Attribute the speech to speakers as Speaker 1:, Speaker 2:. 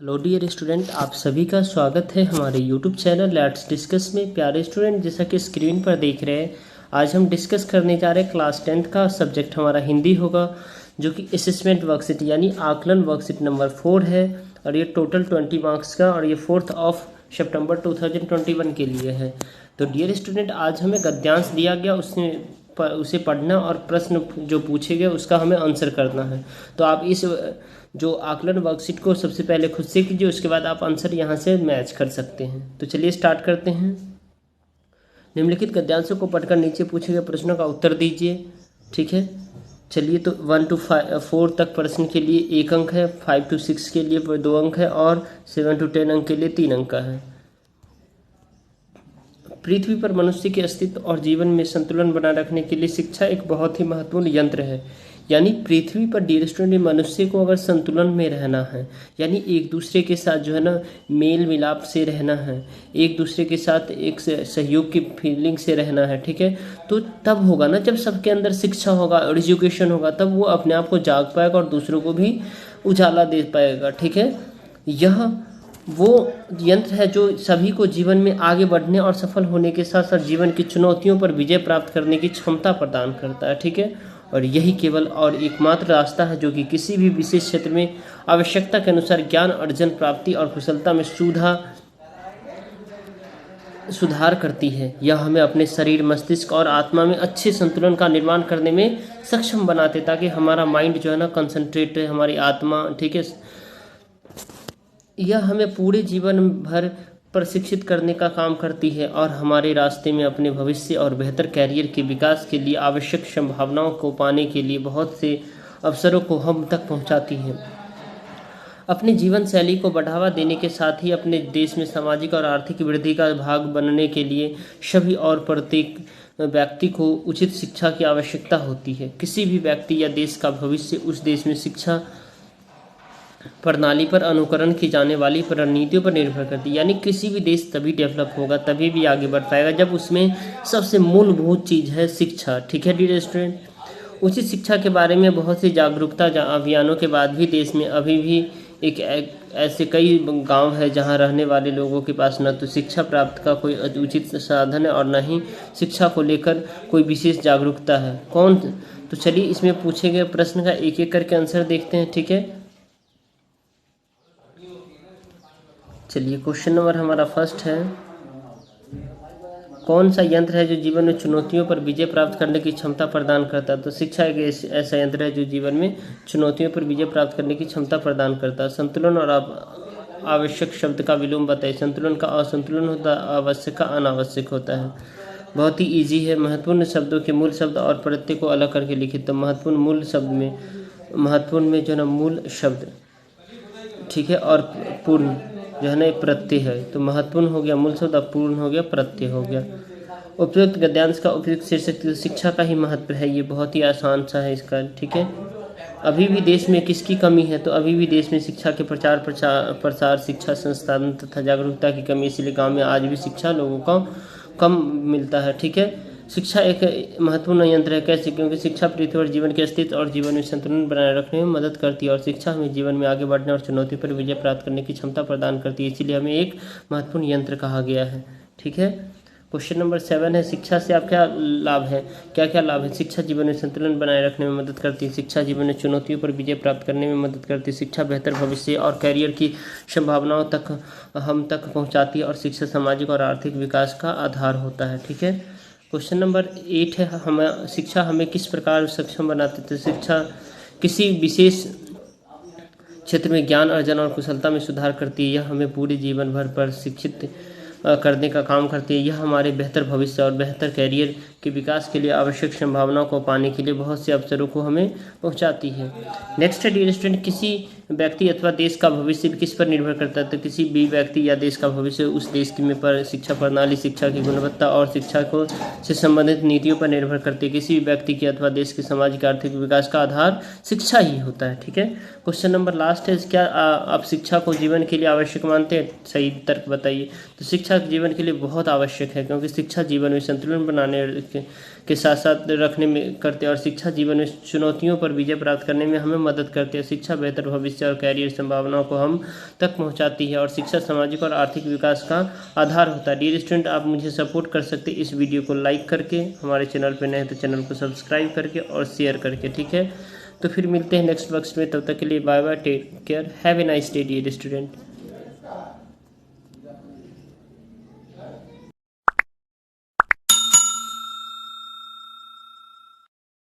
Speaker 1: Hello dear student, आप सभी का स्वागत है हमारे यूट्यूब चैनल लेट्स डिस्कस में। प्यारे स्टूडेंट, जैसा कि स्क्रीन पर देख रहे हैं, आज हम डिस्कस करने जा रहे हैं क्लास 10th का सब्जेक्ट हमारा हिंदी होगा, जो कि असेसमेंट वर्कशीट यानी आकलन वर्कशीट नंबर 4 है। और ये टोटल 20 मार्क्स का और ये 4 ऑफ सितंबर 2021 के लिए है। तो डियर स्टूडेंट, आज हमें गद्यांश दिया गया, उसे पढ़ना और प्रश्न जो पूछे गए उसका हमें आंसर करना है। तो आप इस जो आकलन वर्कशीट को सबसे पहले खुद से कीजिए, उसके बाद आप आंसर यहाँ से मैच कर सकते हैं। तो चलिए स्टार्ट करते हैं। निम्नलिखित गद्यांशों को पढ़कर नीचे पूछे गए प्रश्नों का उत्तर दीजिए। ठीक है, चलिए। तो 1 to 4 तक प्रश्न के लिए 1 अंक है, 5 to 6 के लिए 2 अंक है और 7 to 10 अंक के लिए 3 अंक का है। पृथ्वी पर मनुष्य के अस्तित्व और जीवन में संतुलन बनाए रखने के लिए शिक्षा एक बहुत ही महत्वपूर्ण यंत्र है। यानी पृथ्वी पर डियर स्टूडेंट, मनुष्य को अगर संतुलन में रहना है, यानी एक दूसरे के साथ जो है ना मेल मिलाप से रहना है, एक दूसरे के साथ एक सहयोग की फीलिंग से रहना है, ठीक है, तो तब होगा ना जब सबके अंदर शिक्षा होगा और एजुकेशन होगा, तब वो अपने आप को जाग पाएगा और दूसरों को भी उजाला दे पाएगा। ठीक है, यह वो यंत्र है जो सभी को जीवन में आगे बढ़ने और सफल होने के साथ साथ जीवन की चुनौतियों पर विजय प्राप्त करने की क्षमता प्रदान करता है। ठीक है, और यही केवल और एकमात्र रास्ता है जो कि किसी भी विशेष क्षेत्र में आवश्यकता के अनुसार ज्ञान अर्जन प्राप्ति और कुशलता में सुधार करती है। यह हमें अपने शरीर, मस्तिष्क और आत्मा में अच्छे संतुलन का निर्माण करने में सक्षम बनाते, ताकि हमारा माइंड जो है ना कंसंट्रेट है, हमारी आत्मा, ठीक है। यह हमें पूरे जीवन भर प्रशिक्षित करने का काम करती है और हमारे रास्ते में अपने भविष्य और बेहतर कैरियर के विकास के लिए आवश्यक संभावनाओं को पाने के लिए बहुत से अवसरों को हम तक पहुंचाती है। अपने जीवन शैली को बढ़ावा देने के साथ ही अपने देश में सामाजिक और आर्थिक वृद्धि का भाग बनने के लिए सभी और प्रत्येक व्यक्ति को उचित शिक्षा की आवश्यकता होती है। किसी भी व्यक्ति या देश का भविष्य उस देश में शिक्षा प्रणाली पर अनुकरण की जाने वाली रणनीतियों पर निर्भर करती है। यानी किसी भी देश तभी डेवलप होगा, तभी भी आगे बढ़ पाएगा, जब उसमें सबसे मूलभूत चीज़ है शिक्षा। ठीक है डियर स्टूडेंट, उचित शिक्षा के बारे में बहुत सी जागरूकता अभियानों के बाद भी देश में अभी भी एक ऐसे कई गांव है जहां रहने वाले लोगों के पास न तो शिक्षा प्राप्त का कोई उचित साधन है और न ही शिक्षा को लेकर कोई विशेष जागरूकता है। कौन? तो चलिए इसमें पूछे गए प्रश्न का एक एक करके आंसर देखते हैं। ठीक है, चलिए क्वेश्चन नंबर हमारा फर्स्ट है, कौन सा यंत्र है जो जीवन में चुनौतियों पर विजय प्राप्त करने की क्षमता प्रदान करता है? तो शिक्षा एक ऐसा यंत्र है जो जीवन में चुनौतियों पर विजय प्राप्त करने की क्षमता प्रदान करता है। संतुलन और आवश्यक शब्द का विलोम बताइए। संतुलन का असंतुलन होता है, आवश्यक का अनावश्यक होता है। बहुत ही ईजी है। महत्वपूर्ण शब्दों के मूल शब्द और प्रत्यय को अलग करके लिखिए। तो महत्वपूर्ण मूल शब्द में, महत्वपूर्ण में जो है ना मूल शब्द, ठीक है, और पूर्ण जो है ना प्रत्यय है। तो महत्वपूर्ण हो गया मूल शब्द, अपूर्ण हो गया प्रत्यय हो गया। उपयुक्त गद्यांश का उपयुक्त शीर्षक, तो शिक्षा का ही महत्व है। ये बहुत ही आसान सा है इसका। ठीक है, अभी भी देश में किसकी कमी है? तो अभी भी देश में शिक्षा के प्रसार, शिक्षा संस्थान तथा जागरूकता की कमी, इसलिए गाँव में आज भी शिक्षा लोगों को कम मिलता है। ठीक है, शिक्षा एक महत्वपूर्ण यंत्र है। कैसे? क्योंकि शिक्षा पृथ्वी पर जीवन के अस्तित्व और जीवन में संतुलन बनाए रखने में मदद करती है, और शिक्षा हमें जीवन में आगे बढ़ने और चुनौती पर विजय प्राप्त करने की क्षमता प्रदान करती है, इसीलिए हमें एक महत्वपूर्ण यंत्र कहा गया है। ठीक है, क्वेश्चन नंबर 7 है, शिक्षा से आप क्या लाभ है? क्या क्या लाभ है? शिक्षा जीवन में संतुलन बनाए रखने में मदद करती है। शिक्षा जीवन में चुनौतियों पर विजय प्राप्त करने में मदद करती है। शिक्षा बेहतर भविष्य और कैरियर की संभावनाओं तक हम तक पहुँचाती है, और शिक्षा सामाजिक और आर्थिक विकास का आधार होता है। ठीक है, क्वेश्चन नंबर 8 है, शिक्षा हमें किस प्रकार सक्षम बनाती है? शिक्षा किसी विशेष क्षेत्र में ज्ञान अर्जन और कुशलता में सुधार करती है। यह हमें पूरे जीवन भर प्रशिक्षित करने का काम करती है। यह हमारे बेहतर भविष्य और बेहतर कैरियर के विकास के लिए आवश्यक संभावनाओं को पाने के लिए बहुत से अवसरों को हमें पहुंचाती है। नेक्स्ट है डियर स्टूडेंट, किसी व्यक्ति अथवा देश का भविष्य किस पर निर्भर करता है? तो किसी भी व्यक्ति या देश का भविष्य उस देश की में पर शिक्षा प्रणाली, शिक्षा की गुणवत्ता और शिक्षा को से संबंधित नीतियों पर निर्भर करती है। किसी भी व्यक्ति की अथवा देश के सामाजिक आर्थिक विकास का आधार शिक्षा ही होता है। ठीक है, क्वेश्चन नंबर लास्ट है, क्या आप शिक्षा को जीवन के लिए आवश्यक मानते हैं? सही तर्क बताइए। तो शिक्षा जीवन के लिए बहुत आवश्यक है, क्योंकि शिक्षा जीवन में संतुलन बनाने के साथ साथ रखने में करते हैं, और शिक्षा जीवन में चुनौतियों पर विजय प्राप्त करने में हमें मदद करती है। शिक्षा बेहतर भविष्य भविष्य और कैरियर संभावनाओं को हम तक पहुंचाती है और शिक्षा सामाजिक और आर्थिक विकास का आधार होता है। डियर स्टूडेंट, आप मुझे सपोर्ट कर सकते हैं इस वीडियो को लाइक करके, हमारे चैनल पर नए हैं तो चैनल को सब्सक्राइब करके और शेयर करके, ठीक है। तो फिर मिलते हैं नेक्स्ट वर्क्स में, तब तक के लिए bye bye, take care, have a nice day dear student.